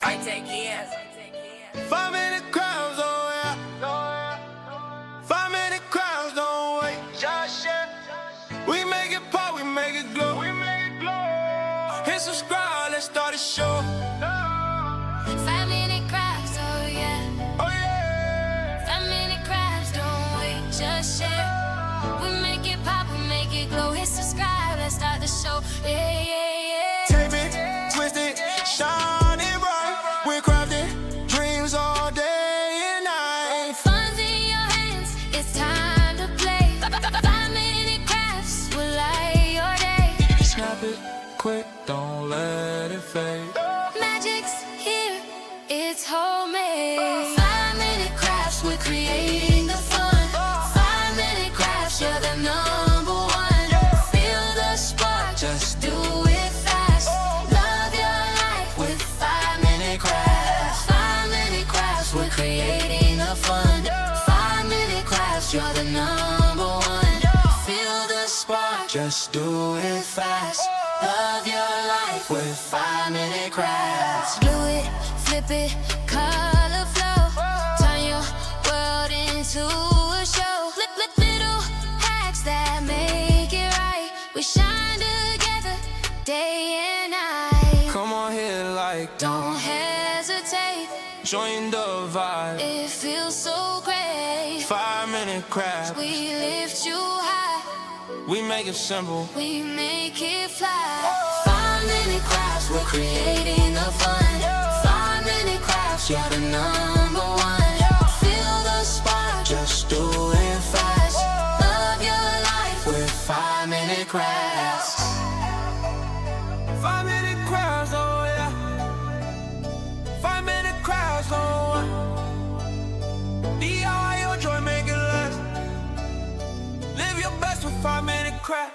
I take years. 5 minute crowds, oh yeah. 5 minute crowds, don't wait. We make it pop, we make it glow. Hit subscribe, let's start the show. 5 minute crafts, oh yeah. Oh yeah. 5 minute crafts, don't wait, just share. We make it pop, we make it glow. Hit subscribe, let's start the show. Yeah, yeah, yeah. Tape it, twist it, shine it bright. We're crafting dreams all day and night. Funds in your hands, it's time to play. 5 minute crafts will light your day. Snap it quick, don't let it fade. Magic's here, it's homemade. 5 minute crafts, we're creating the fun. 5 minute crafts, you're the number one. Feel the spark, just do it fast. Love your life with 5 minute crafts. 5 minute crafts, we're creating the fun. 5 minute crafts, you're the number one. Feel the spark, Just do it fast. love your life With 5 minute crafts. Glue it, flip it, color flow. Turn your world into a show. Little hacks that make it right. We shine together day and night. Come on here like Don't hesitate, join the vibe. it feels so great. 5 minute crafts. We lift you high, We make it simple. we make it fly. 5 minute crafts, we're creating the fun. 5 minute crafts, you're the number one. Feel the spark, Just do it fast. love your life. With 5 minute crafts. 5 minute crafts, oh yeah. 5 minute crafts, oh yeah. DIY your joy, make it last. Live your best with 5 minute crafts.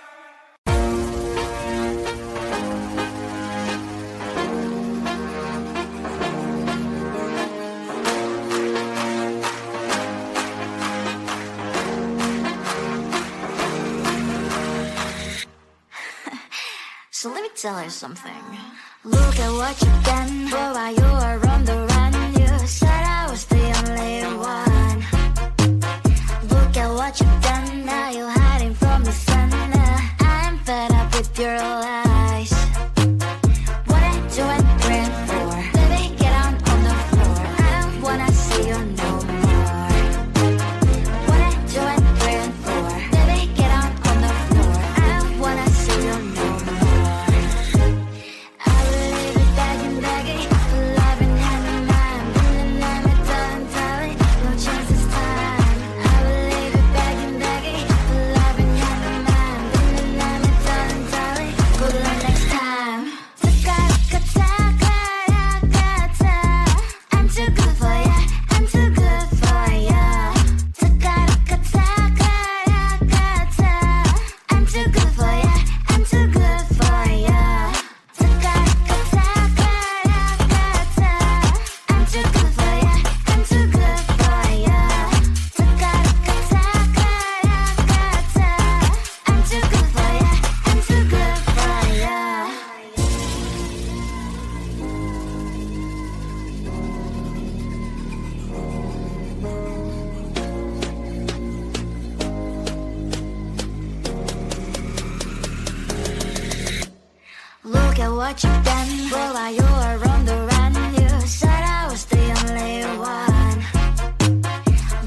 So let me tell you something. Look at what you've done. But while you were on the run, you said I was the only one. Look at what you've done. Now you're hiding from the sun. I'm fed up with your lies. What are you doing praying for? Baby, get on the floor. I don't wanna see you no more. What are you doing praying for? Baby, get on the floor. I don't wanna see you no more. I will leave it begging, begging, loving hand in hand, feeling like me telling, telling, no chance this time. I will leave it begging, begging, loving hand in hand, feeling like me telling, telling, good luck next time. I'm too good for ya, I'm too good for ya. I'm too good for ya, I'm too good for ya. I'm too good for ya, I'm too good for ya. I'm too good for ya, I'm too good for ya. Look at what you've done. But while you were on the run, you said I was the only one.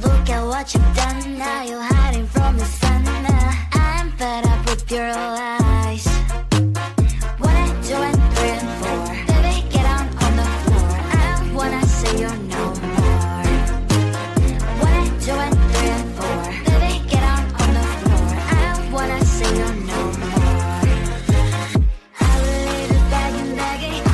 Look at what you've done. Now you're hiding from the sun. I'm fed up with your lies. What are you doing praying for? Baby, get on the floor. I don't wanna see you no more. What are you doing praying for? Baby, get on the floor. I don't wanna see you no more. I will leave it begging, begging,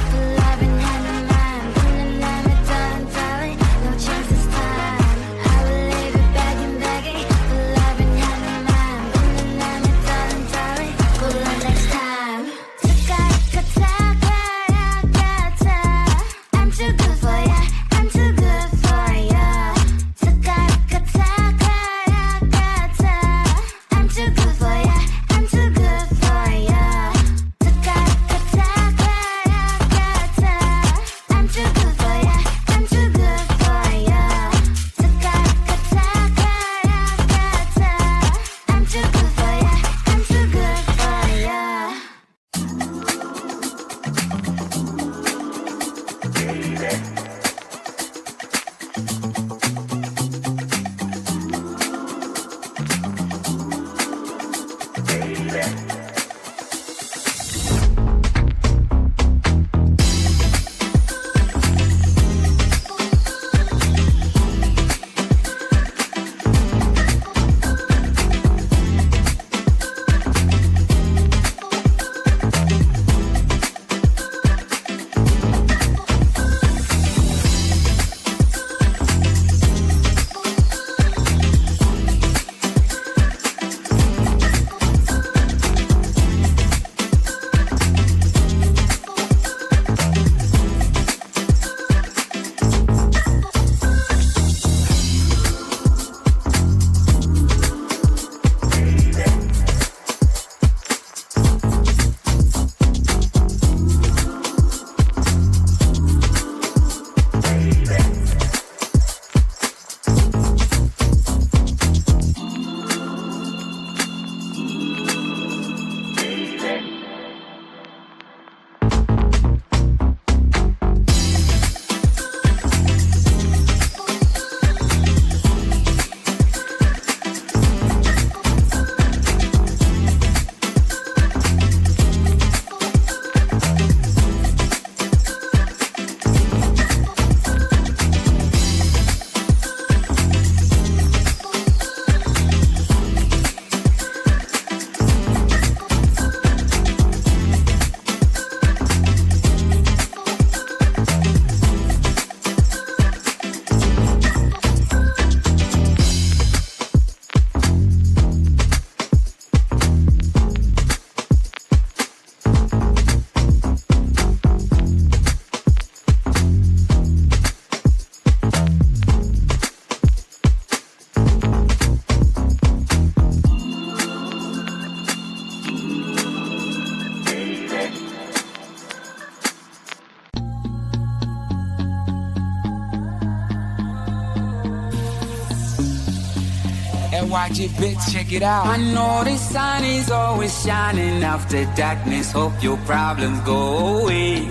Watch it, bitch, check it out. I know the sun is always shining after darkness. Hope your problems go away.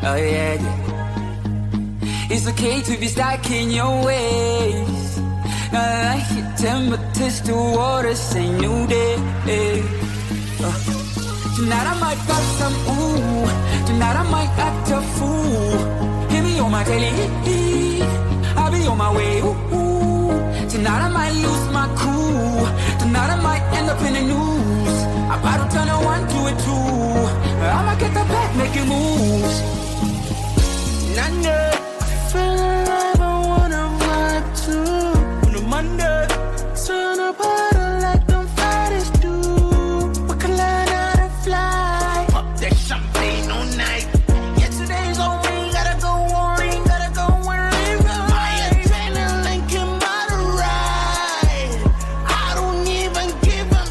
Oh yeah, yeah. It's okay to be stuck in your ways. Not like your temperatures to water, say new day. Tonight I might pop some ooh. Tonight I might act a fool. Hit me on my telly, I'll be on my way. Ooh. Tonight I might lose my cool. Tonight I might end up in the news. I'm about to turn a 1 to a 2. I'ma get the back making moves. None. Feel alive, I wanna vibe too. On a Monday, turn up harder like them fighters do. We can learn how to fly. Pop that champagne all night. Yesterday's on me, gotta go worry, gotta go worry. My adrenaline came by the ride. I don't even give a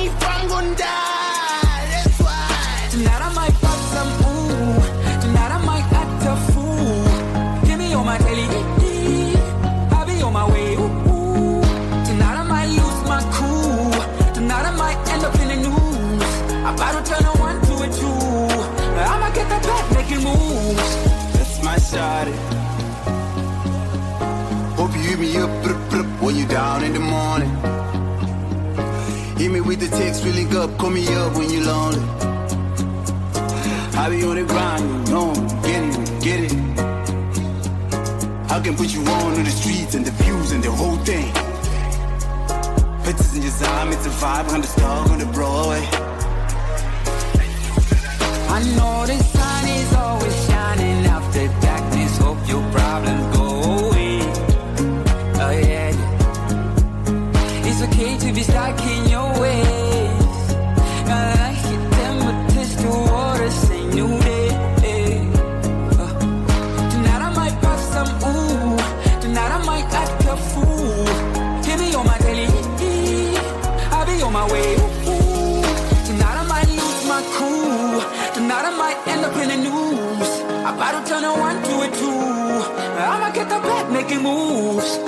if I'm gonna die. That's why Tonight I might pop some ooh. Tonight I might act a fool. Give me on my telly, I'll be on my way. Ooh. Tonight I might lose my cool. Tonight I might end up in the news. I'm about to turn a 1 to a 2. I'ma get that back making moves. that's my shawty. Hope you hit me up when you down in the morning. Hit me with the text, feeling up, call me up when you lonely. I be on the grind, you know, get it. I can put you on to the streets and the views and the whole thing. Pictures in your time, it's a 500 star on the Broadway. I know the sun is always shining after darkness. Hope your problems go away. Oh yeah, yeah. It's okay to be stuck in your ways. Not like your temperatures to water, say new day. Tonight I might pop some ooh. Tonight I might act a fool. Hit me on my telly, I'll be on my way. Ooh. Tonight I might lose my cool. Tonight I might end up in the news. I'm about to turn a 1 to a 2. I'ma get the back making moves.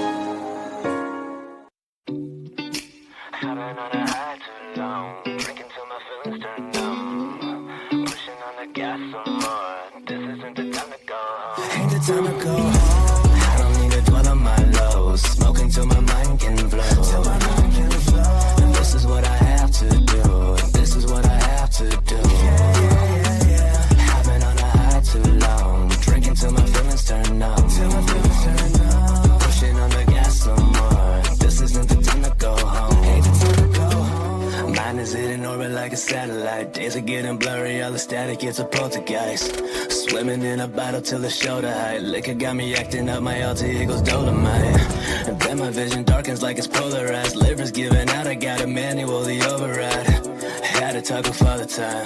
I've been on a high too long, drinking till my feelings turn numb. Pushing on the gas some more. This isn't the time to go the time to go home. I don't need to dwell on my lows. Smoking till my mind can flow. Till my mind can flow. And this is what I have to do. This is what I have to do. I've been on a high too long. Drinking till my feelings turn numb. Till my feelings turn numb. Pushing on the gas some more. This isn't the time to go home. Ain't the time to go home. Mine is in orbit like a satellite. Days are getting blurry, all the static, it's a poltergeist. Swimming in a bottle till the shoulder height. Liquor got me acting up, my alter ego's Dolomite. And then my vision darkens like it's polarized. Liver's giving out, I got a manual, the override. Had to talk with Father Time.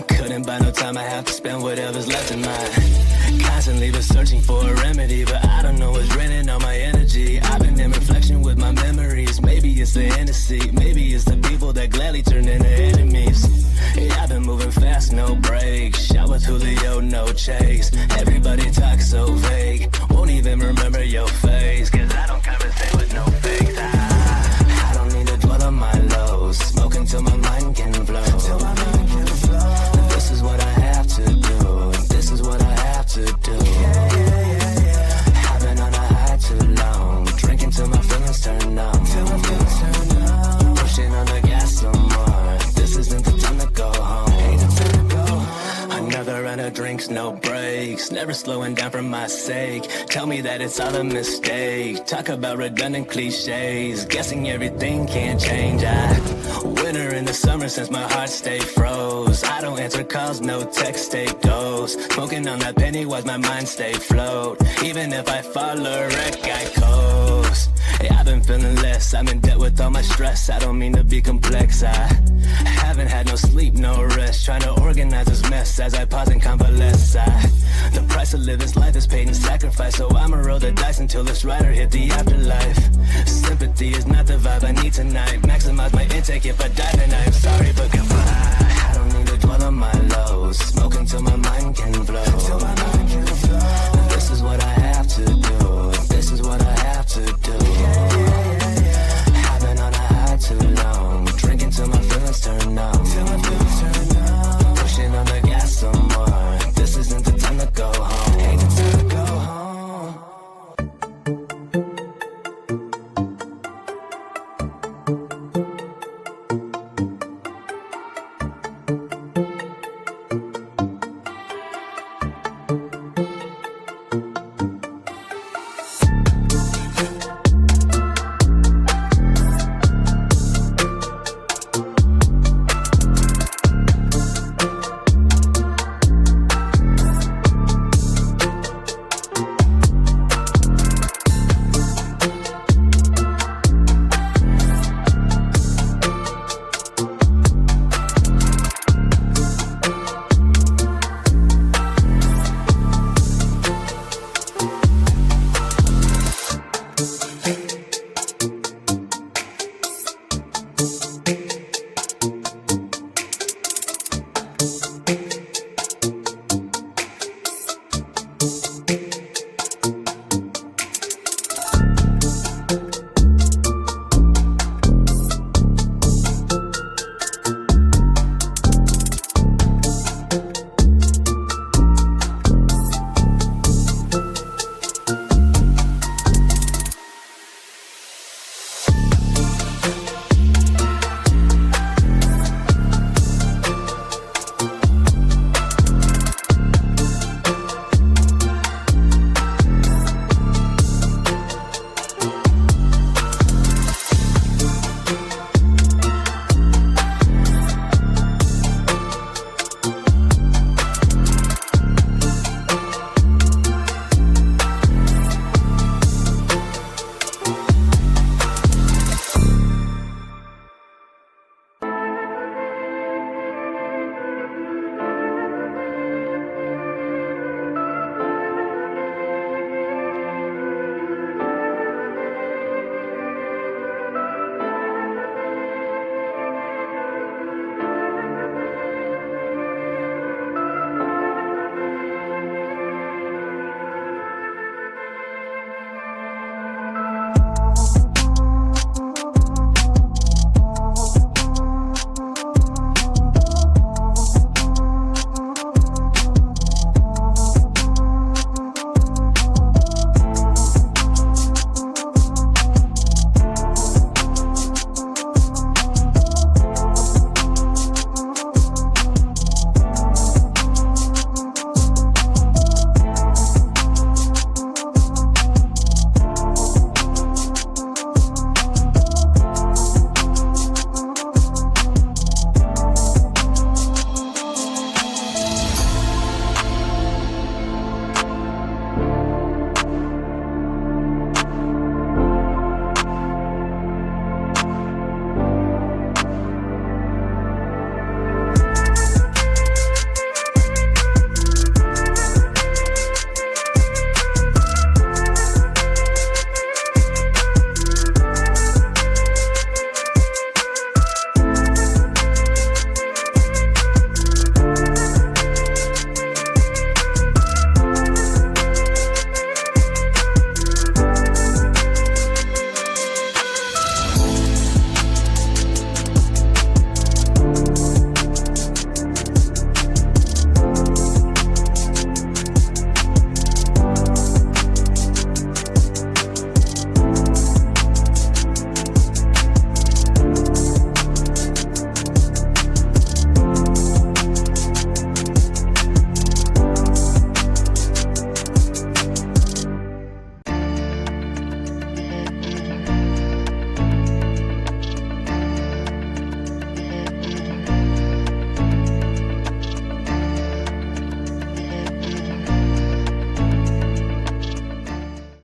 Couldn't buy no time, I have to spend whatever's left in mine. Constantly been searching for a remedy, but I don't know what's draining all my energy. I've been in reflection with my memories. Maybe it's the Hennessy, maybe it's the people that gladly turn into enemies. Yeah, I've been moving fast, no brakes. Shot with Julio, no chase. Everybody talks so vague, won't even remember your face. Cause I don't conversate with no fakes. I don't need to dwell on my lows. Smoking till my mind can flow. Till my mind can flow. This is what I have to do. This is what I have to do. I've been on a high too long. Drinking till my feelings turn numb. Till my feelings turn numb. Pushing on the gas some more. This isn't the time to go home. Ain't the time to go home. Another round of drinks, no breaks. Never slowing down for my sake. Tell me that it's all a mistake. Talk about redundant cliches. Guessing everything can't change. Winter in the summer since my heart stayed froze. I don't answer calls, no text, stay ghost. Smoking on that penny was my mind stay float. Even if I fall or wreck, I coast. Yeah, I've been feeling less. I'm in debt with all my stress. I don't mean to be complex. I haven't had no sleep, no rest. Trying to organize this mess as I pause and convalesce. The price of living's life is paid in sacrifice. So I'ma roll the dice until this rider hit the afterlife. Sympathy is not the vibe I need tonight. Maximize my intake if I die tonight. I'm sorry but goodbye. I don't need to dwell on my lows. Smoking till my mind can flow. Till my mind can flow.